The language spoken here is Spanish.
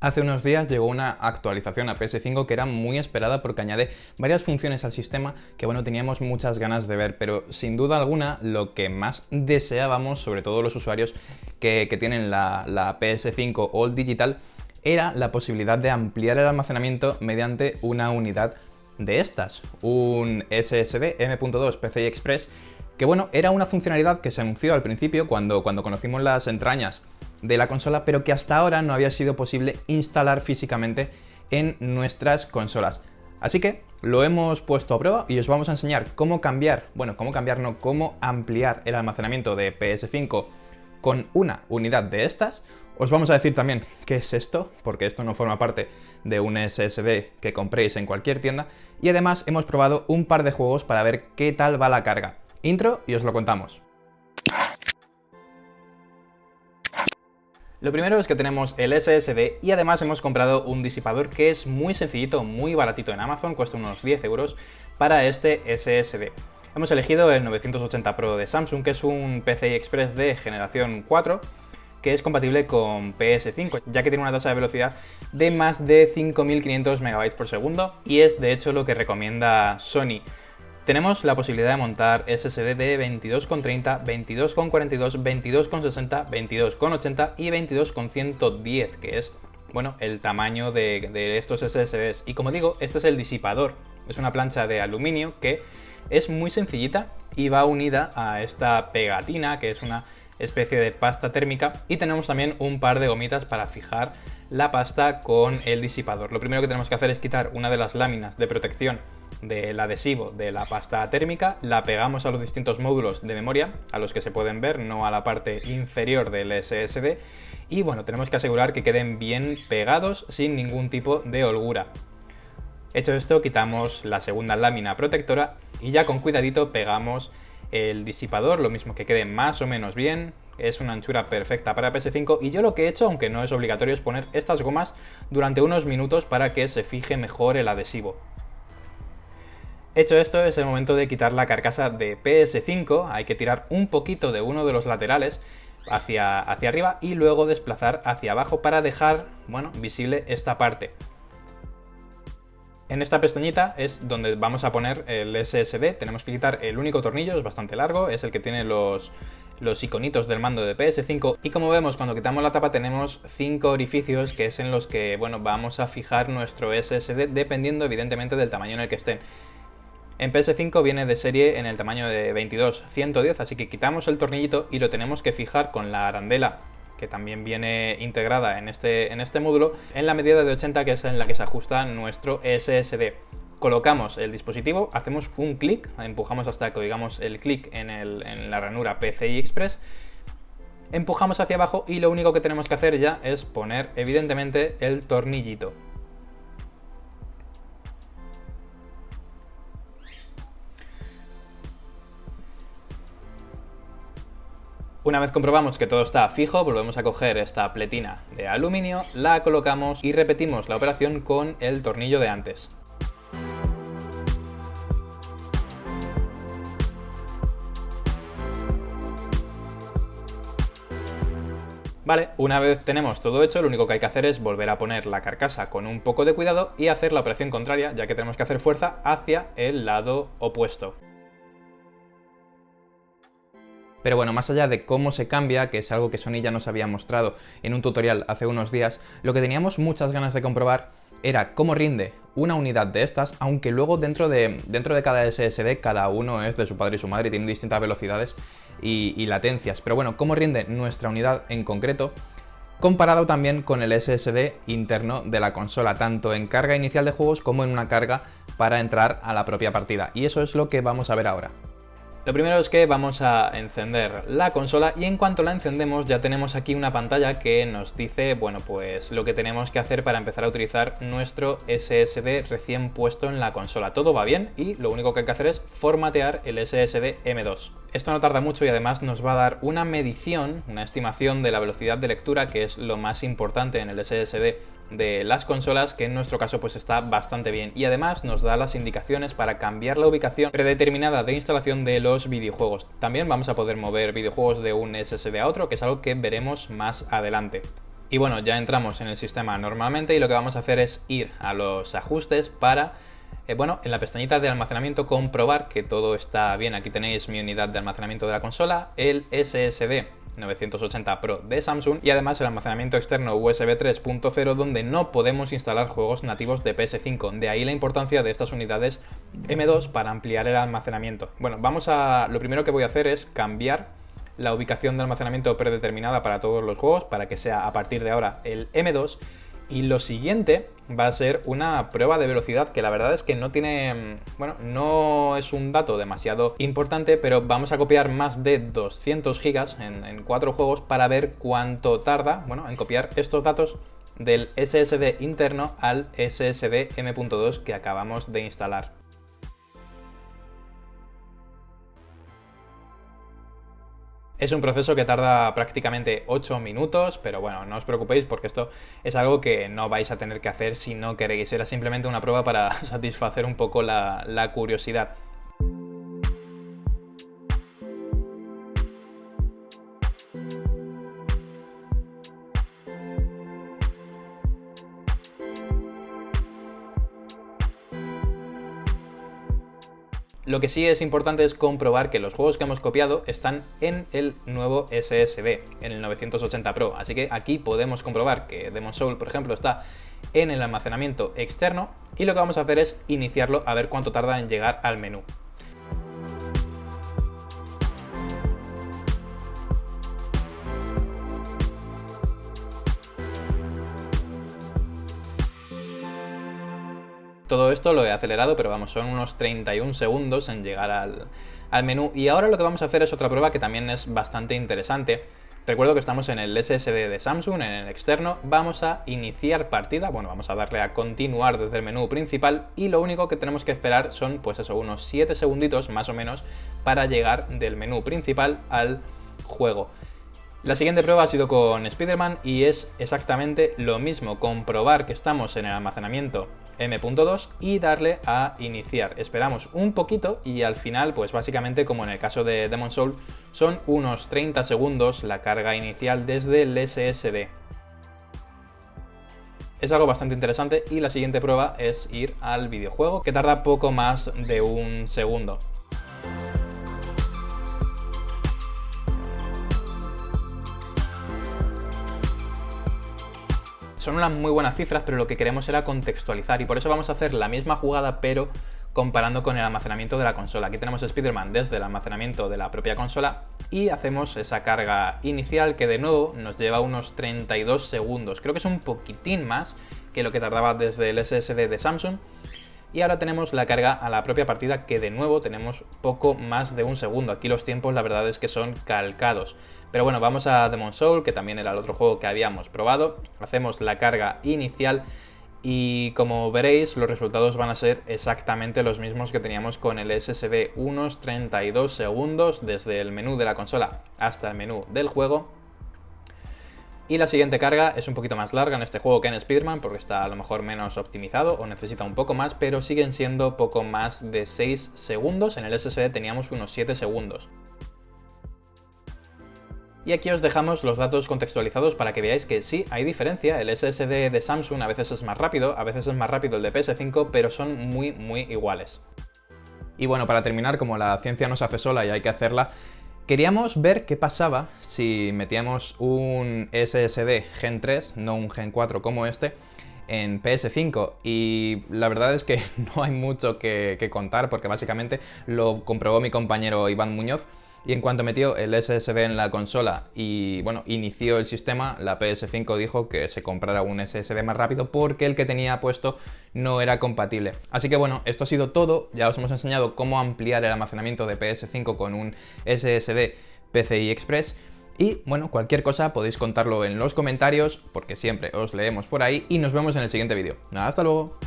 Hace unos días llegó una actualización a PS5 que era muy esperada porque añade varias funciones al sistema que bueno, teníamos muchas ganas de ver, pero sin duda alguna lo que más deseábamos, sobre todo los usuarios que tienen la PS5 All Digital, era la posibilidad de ampliar el almacenamiento mediante una unidad de estas, un SSD M.2 PCI Express, que bueno, era una funcionalidad que se anunció al principio cuando conocimos las entrañas de la consola, pero que hasta ahora no había sido posible instalar físicamente en nuestras consolas. Así que lo hemos puesto a prueba y os vamos a enseñar cómo cambiar, cómo ampliar el almacenamiento de PS5 con una unidad de estas. Os vamos a decir también qué es esto, porque esto no forma parte de un SSD que compréis en cualquier tienda. Y además hemos probado un par de juegos para ver qué tal va la carga. Intro y os lo contamos. Lo primero es que tenemos el SSD y además hemos comprado un disipador que es muy sencillito, muy baratito en Amazon, cuesta unos 10 euros para este SSD. Hemos elegido el 980 Pro de Samsung, que es un PCI Express de generación 4, que es compatible con PS5, ya que tiene una tasa de velocidad de más de 5500 MB por segundo y es de hecho lo que recomienda Sony. Tenemos la posibilidad de montar SSD de 22,30, 22,42, 22,60, 22,80 y 22,110, que es, bueno, el tamaño de estos SSDs. Y como digo, este es el disipador. Es una plancha de aluminio que es muy sencillita y va unida a esta pegatina, que es una especie de pasta térmica. Y tenemos también un par de gomitas para fijar la pasta con el disipador. Lo primero que tenemos que hacer es quitar una de las láminas de protección del adhesivo de la pasta térmica, la pegamos a los distintos módulos de memoria, a los que se pueden ver, no a la parte inferior del SSD, y bueno, tenemos que asegurar que queden bien pegados sin ningún tipo de holgura. Hecho esto, quitamos la segunda lámina protectora y ya con cuidadito pegamos el disipador, lo mismo que quede más o menos bien. Es una anchura perfecta para PS5 y yo lo que he hecho, aunque no es obligatorio, es poner estas gomas durante unos minutos para que se fije mejor el adhesivo. Hecho esto, es el momento de quitar la carcasa de PS5, hay que tirar un poquito de uno de los laterales hacia arriba y luego desplazar hacia abajo para dejar, bueno, visible esta parte. En esta pestañita es donde vamos a poner el SSD, tenemos que quitar el único tornillo, es bastante largo, es el que tiene los iconitos del mando de PS5 y como vemos cuando quitamos la tapa tenemos 5 orificios que es en los que, bueno, vamos a fijar nuestro SSD dependiendo evidentemente del tamaño en el que estén. En PS5 viene de serie en el tamaño de 22-110, así que quitamos el tornillito y lo tenemos que fijar con la arandela, que también viene integrada en este módulo, en la medida de 80, que es en la que se ajusta nuestro SSD. Colocamos el dispositivo, hacemos un clic, empujamos hasta que oigamos el clic en la ranura PCI Express, empujamos hacia abajo y lo único que tenemos que hacer ya es poner evidentemente el tornillito. Una vez comprobamos que todo está fijo, volvemos a coger esta pletina de aluminio, la colocamos y repetimos la operación con el tornillo de antes. Vale, una vez tenemos todo hecho, lo único que hay que hacer es volver a poner la carcasa con un poco de cuidado y hacer la operación contraria, ya que tenemos que hacer fuerza hacia el lado opuesto. Pero bueno, más allá de cómo se cambia, que es algo que Sony ya nos había mostrado en un tutorial hace unos días, lo que teníamos muchas ganas de comprobar era cómo rinde una unidad de estas, aunque luego dentro de cada SSD cada uno es de su padre y su madre y tiene distintas velocidades y latencias. Pero bueno, cómo rinde nuestra unidad en concreto, comparado también con el SSD interno de la consola, tanto en carga inicial de juegos como en una carga para entrar a la propia partida. Y eso es lo que vamos a ver ahora. Lo primero es que vamos a encender la consola y en cuanto la encendemos ya tenemos aquí una pantalla que nos dice, bueno, pues lo que tenemos que hacer para empezar a utilizar nuestro SSD recién puesto en la consola. Todo va bien y lo único que hay que hacer es formatear el SSD M2. Esto no tarda mucho y además nos va a dar una medición, una estimación de la velocidad de lectura, que es lo más importante en el SSD de las consolas, que en nuestro caso pues está bastante bien, y además nos da las indicaciones para cambiar la ubicación predeterminada de instalación de los videojuegos. También vamos a poder mover videojuegos de un SSD a otro, que es algo que veremos más adelante. Y bueno, ya entramos en el sistema normalmente y lo que vamos a hacer es ir a los ajustes para, bueno, en la pestañita de almacenamiento comprobar que todo está bien. Aquí tenéis mi unidad de almacenamiento de la consola, el SSD 980 Pro de Samsung y además el almacenamiento externo USB 3.0 donde no podemos instalar juegos nativos de PS5. De ahí la importancia de estas unidades M2 para ampliar el almacenamiento. Bueno, lo primero que voy a hacer es cambiar la ubicación de almacenamiento predeterminada para todos los juegos para que sea a partir de ahora el M2. Y lo siguiente va a ser una prueba de velocidad que la verdad es que no tiene, bueno, no es un dato demasiado importante, pero vamos a copiar más de 200 gigas en 4 juegos para ver cuánto tarda, bueno, en copiar estos datos del SSD interno al SSD M.2 que acabamos de instalar. Es un proceso que tarda prácticamente 8 minutos, pero bueno, no os preocupéis porque esto es algo que no vais a tener que hacer si no queréis. Era simplemente una prueba para satisfacer un poco la curiosidad. Lo que sí es importante es comprobar que los juegos que hemos copiado están en el nuevo SSD, en el 980 Pro. Así que aquí podemos comprobar que Demon's Souls, por ejemplo, está en el almacenamiento externo y lo que vamos a hacer es iniciarlo a ver cuánto tarda en llegar al menú. Todo esto lo he acelerado, pero vamos, son unos 31 segundos en llegar al menú. Y ahora lo que vamos a hacer es otra prueba que también es bastante interesante. Recuerdo que estamos en el SSD de Samsung, en el externo. Vamos a iniciar partida, bueno, vamos a darle a continuar desde el menú principal y lo único que tenemos que esperar son, pues eso, unos 7 segunditos más o menos para llegar del menú principal al juego. La siguiente prueba ha sido con Spider-Man y es exactamente lo mismo, comprobar que estamos en el almacenamiento M.2 y darle a iniciar. Esperamos un poquito y al final, pues básicamente como en el caso de Demon's Souls, son unos 30 segundos la carga inicial desde el SSD. Es algo bastante interesante y la siguiente prueba es ir al videojuego, que tarda poco más de un segundo. Son unas muy buenas cifras, pero lo que queremos era contextualizar y por eso vamos a hacer la misma jugada, pero comparando con el almacenamiento de la consola. Aquí tenemos Spider-Man desde el almacenamiento de la propia consola y hacemos esa carga inicial que de nuevo nos lleva unos 32 segundos. Creo que es un poquitín más que lo que tardaba desde el SSD de Samsung. Y ahora tenemos la carga a la propia partida que de nuevo tenemos poco más de un segundo. Aquí los tiempos la verdad es que son calcados. Pero bueno, vamos a Demon's Souls, que también era el otro juego que habíamos probado. Hacemos la carga inicial y como veréis los resultados van a ser exactamente los mismos que teníamos con el SSD. Unos 32 segundos desde el menú de la consola hasta el menú del juego. Y la siguiente carga es un poquito más larga en este juego que en Spider-Man porque está a lo mejor menos optimizado o necesita un poco más, pero siguen siendo poco más de 6 segundos. En el SSD teníamos unos 7 segundos. Y aquí os dejamos los datos contextualizados para que veáis que sí, hay diferencia. El SSD de Samsung a veces es más rápido, a veces es más rápido el de PS5, pero son muy iguales. Y bueno, para terminar, como la ciencia no se hace sola y hay que hacerla, queríamos ver qué pasaba si metíamos un SSD Gen 3, no un Gen 4 como este, en PS5 y la verdad es que no hay mucho que contar porque básicamente lo comprobó mi compañero Iván Muñoz y en cuanto metió el SSD en la consola y bueno, inició el sistema, la PS5 dijo que se comprara un SSD más rápido porque el que tenía puesto no era compatible. Así que bueno, esto ha sido todo, ya os hemos enseñado cómo ampliar el almacenamiento de PS5 con un SSD PCI Express. Y bueno, cualquier cosa podéis contarlo en los comentarios porque siempre os leemos por ahí y nos vemos en el siguiente vídeo. Hasta luego.